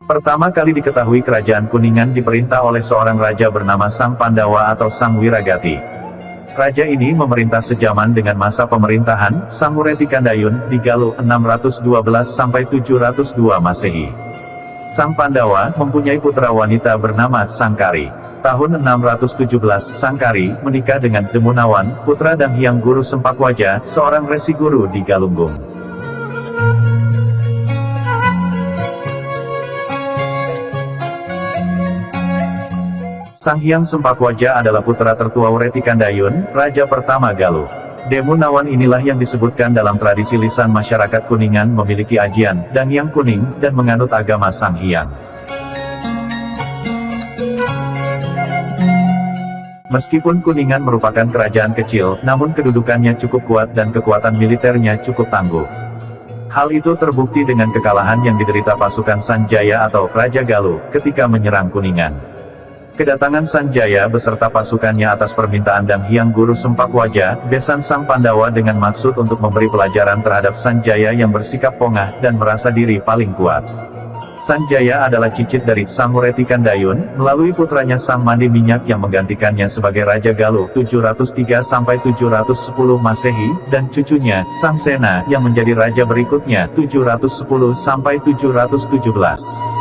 Pertama kali diketahui kerajaan Kuningan diperintah oleh seorang raja bernama Sang Pandawa atau Sang Wiragati. Raja ini memerintah sejaman dengan masa pemerintahan Sang Muretikandayun di Galuh 612-702 Masehi. Sang Pandawa mempunyai putra wanita bernama Sangkari. Tahun 617 Sangkari menikah dengan Demunawan, putra dan Hyang Guru Sempakwaja, seorang resi guru di Galunggung. Sang Hyang Sempakwaja adalah putra tertua Wretikandayun, raja pertama Galuh. Demunawan inilah yang disebutkan dalam tradisi lisan masyarakat Kuningan memiliki ajian, Dangyang Kuning, dan menganut agama Sang Hyang. Meskipun Kuningan merupakan kerajaan kecil, namun kedudukannya cukup kuat dan kekuatan militernya cukup tangguh. Hal itu terbukti dengan kekalahan yang diderita pasukan Sanjaya atau Raja Galuh, ketika menyerang Kuningan. Kedatangan Sanjaya beserta pasukannya atas permintaan Dan Hyang Guru Sempakwaja, besan Sang Pandawa dengan maksud untuk memberi pelajaran terhadap Sanjaya yang bersikap pongah dan merasa diri paling kuat. Sanjaya adalah cicit dari Sang Muretikandayun, melalui putranya Sang Mandi Minyak yang menggantikannya sebagai Raja Galuh 703-710 Masehi, dan cucunya, Sang Sena, yang menjadi raja berikutnya 710-717.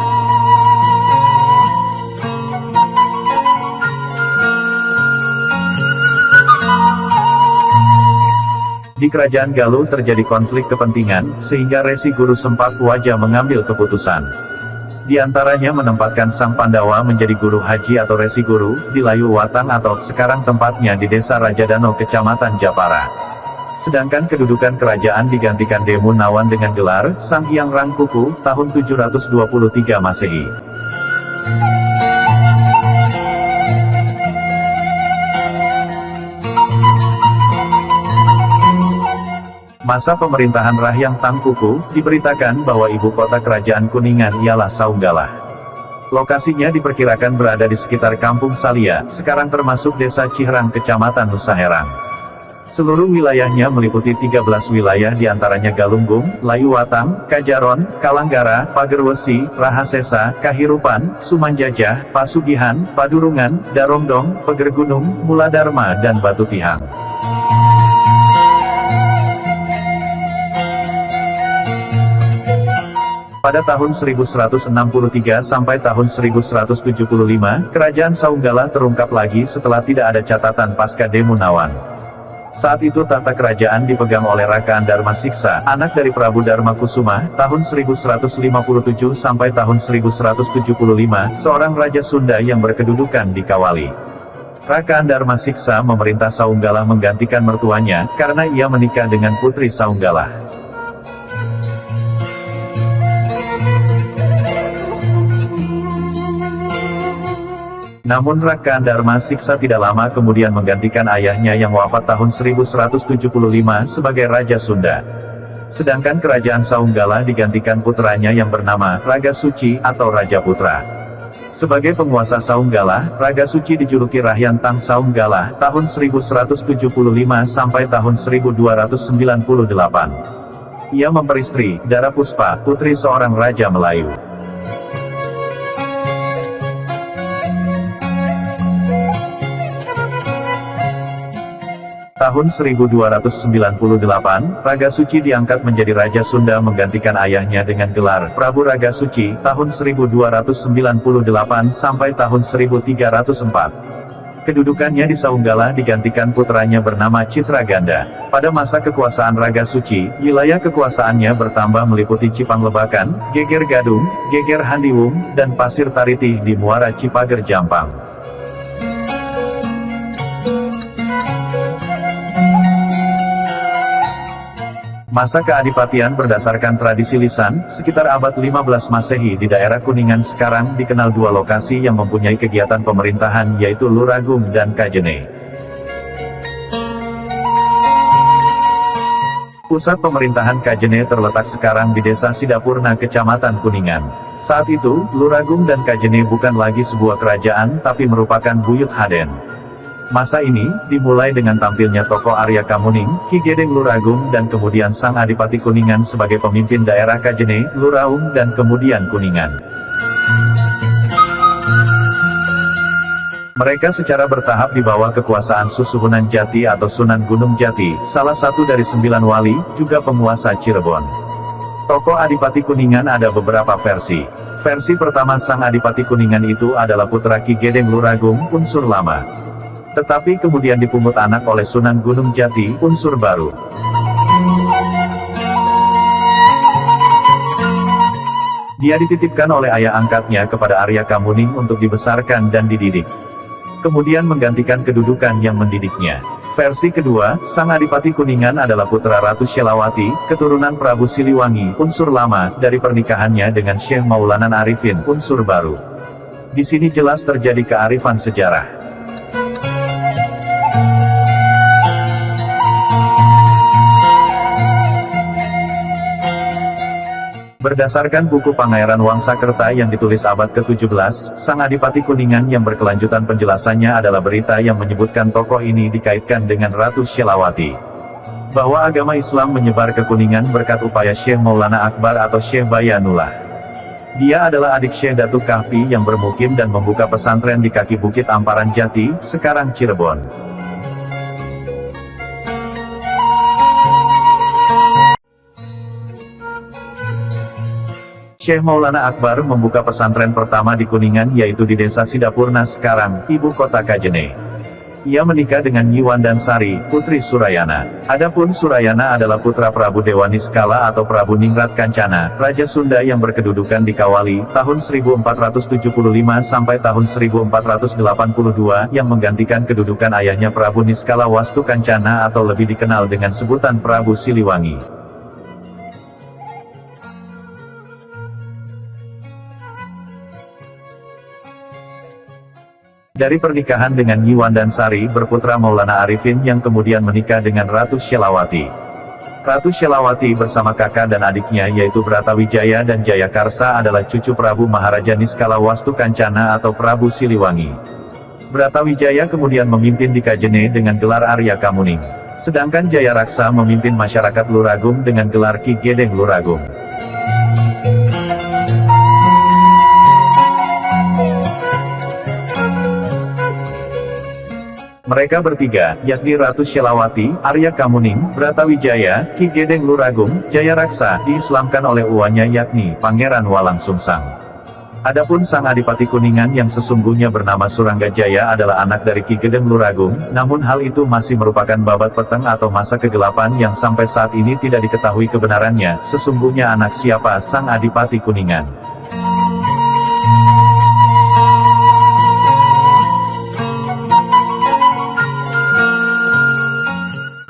Di kerajaan Galuh terjadi konflik kepentingan, sehingga Resi Guru Sempakwaja mengambil keputusan. Di antaranya menempatkan Sang Pandawa menjadi guru haji atau Resi Guru, di Layu Watang atau sekarang tempatnya di Desa Rajadano Kecamatan Japara. Sedangkan kedudukan kerajaan digantikan Demunawan dengan gelar Sang Hyang Rangkuku, tahun 723 Masehi. Masa pemerintahan Rahyang Tangkuku, diberitakan bahwa ibu kota kerajaan Kuningan ialah Saunggalah. Lokasinya diperkirakan berada di sekitar Kampung Salia, sekarang termasuk Desa Cihrang Kecamatan Nusaherang. Seluruh wilayahnya meliputi 13 wilayah diantaranya Galunggung, Layu Watang, Kajaron, Kalanggara, Pagerwesi, Rahasesa, Kahirupan, Sumanjajah, Pasugihan, Padurungan, Darongdong, Pegergunung, Muladarma dan Batu Tihang. Pada tahun 1163 sampai tahun 1175, kerajaan Saunggalah terungkap lagi setelah tidak ada catatan pasca Demunawan. Saat itu tahta kerajaan dipegang oleh Raka Andarma Siksa, anak dari Prabu Darma Kusuma, tahun 1157 sampai tahun 1175, seorang raja Sunda yang berkedudukan di Kawali. Raka Andarma Siksa memerintah Saunggalah menggantikan mertuanya, karena ia menikah dengan putri Saunggalah. Namun Raka Andarma Siksa tidak lama kemudian menggantikan ayahnya yang wafat tahun 1175 sebagai Raja Sunda. Sedangkan kerajaan Saunggalah digantikan putranya yang bernama Raga Suci atau Raja Putra. Sebagai penguasa Saunggalah, Raga Suci dijuluki Rahyantang Saunggalah tahun 1175 sampai tahun 1298. Ia memperistri Dara Puspa, putri seorang raja Melayu. Tahun 1298, Raga Suci diangkat menjadi Raja Sunda menggantikan ayahnya dengan gelar Prabu Raga Suci, tahun 1298 sampai tahun 1304. Kedudukannya di Saunggalah digantikan putranya bernama Citraganda. Pada masa kekuasaan Raga Suci, wilayah kekuasaannya bertambah meliputi Cipanglebakan, Geger Gadung, Geger Handiwung, dan Pasir Taritih di Muara Cipager Jampang. Masa keadipatian berdasarkan tradisi lisan, sekitar abad 15 Masehi di daerah Kuningan sekarang dikenal dua lokasi yang mempunyai kegiatan pemerintahan yaitu Luragung dan Kajene. Pusat pemerintahan Kajene terletak sekarang di Desa Sidapurna Kecamatan Kuningan. Saat itu, Luragung dan Kajene bukan lagi sebuah kerajaan tapi merupakan buyut Haden. Masa ini, dimulai dengan tampilnya tokoh Arya Kamuning, Ki Gedeng Luragung dan kemudian Sang Adipati Kuningan sebagai pemimpin daerah Kajene, Luraung dan kemudian Kuningan. Mereka secara bertahap di bawah kekuasaan Susuhunan Jati atau Sunan Gunung Jati, salah satu dari 9 wali, juga penguasa Cirebon. Tokoh Adipati Kuningan ada beberapa versi. Versi pertama sang Adipati Kuningan itu adalah putra Ki Gedeng Luragung, unsur lama. Tetapi kemudian dipungut anak oleh Sunan Gunung Jati, unsur baru. Dia dititipkan oleh ayah angkatnya kepada Arya Kamuning untuk dibesarkan dan dididik. Kemudian menggantikan kedudukan yang mendidiknya. Versi kedua, sang Adipati Kuningan adalah putra Ratu Shelawati, keturunan Prabu Siliwangi, unsur lama, dari pernikahannya dengan Syekh Maulana Arifin, unsur baru. Di sini jelas terjadi kearifan sejarah. Berdasarkan buku Pangeran Wangsakerta yang ditulis abad ke-17, sang Adipati Kuningan yang berkelanjutan penjelasannya adalah berita yang menyebutkan tokoh ini dikaitkan dengan Ratu Shelawati. Bahwa agama Islam menyebar ke Kuningan berkat upaya Syekh Maulana Akbar atau Syekh Bayanullah. Dia adalah adik Syekh Datuk Kahfi yang bermukim dan membuka pesantren di kaki Bukit Amparan Jati, sekarang Cirebon. Syekh Maulana Akbar membuka pesantren pertama di Kuningan yaitu di Desa Sidapurna sekarang, ibu kota Kajene. Ia menikah dengan Nyi Wandansari, putri Surayana. Adapun Surayana adalah putra Prabu Dewa Niskala atau Prabu Ningrat Kancana, Raja Sunda yang berkedudukan di Kawali, tahun 1475 sampai tahun 1482 yang menggantikan kedudukan ayahnya Prabu Niskala Wastu Kancana atau lebih dikenal dengan sebutan Prabu Siliwangi. Dari pernikahan dengan Nyi Wandansari berputra Maulana Arifin yang kemudian menikah dengan Ratu Shelawati. Ratu Shelawati bersama kakak dan adiknya yaitu Bratawijaya dan Jayakarsa adalah cucu Prabu Maharaja Niskala Wastu Kancana atau Prabu Siliwangi. Bratawijaya kemudian memimpin di Kajene dengan gelar Arya Kamuning. Sedangkan Jayaraksa memimpin masyarakat Luragung dengan gelar Ki Gedeng Luragung. Mereka bertiga, yakni Ratu Shelawati, Arya Kamuning, Bratawijaya, Ki Gedeng Luragung, Jayaraksa, diislamkan oleh uwannya yakni Pangeran Walangsungsang. Adapun sang Adipati Kuningan yang sesungguhnya bernama Suranggajaya adalah anak dari Ki Gedeng Luragung, namun hal itu masih merupakan babat peteng atau masa kegelapan yang sampai saat ini tidak diketahui kebenarannya, sesungguhnya anak siapa sang Adipati Kuningan.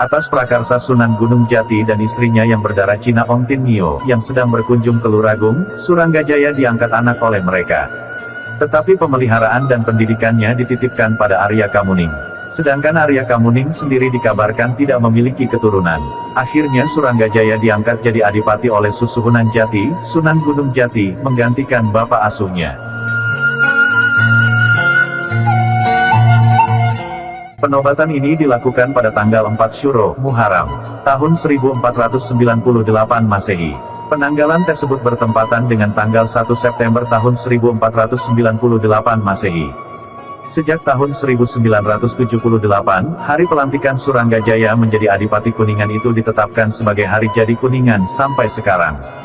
Atas prakarsa Sunan Gunung Jati dan istrinya yang berdarah Cina Ong Tin Mio, yang sedang berkunjung ke Luragung, Suranggajaya diangkat anak oleh mereka. Tetapi pemeliharaan dan pendidikannya dititipkan pada Arya Kamuning. Sedangkan Arya Kamuning sendiri dikabarkan tidak memiliki keturunan. Akhirnya Suranggajaya diangkat jadi adipati oleh Susuhunan Jati, Sunan Gunung Jati, menggantikan bapak asuhnya. Penobatan ini dilakukan pada tanggal 4 Syuro, Muharram, tahun 1498 Masehi. Penanggalan tersebut bertempatan dengan tanggal 1 September tahun 1498 Masehi. Sejak tahun 1978, hari pelantikan Suranggajaya menjadi Adipati Kuningan itu ditetapkan sebagai hari jadi Kuningan sampai sekarang.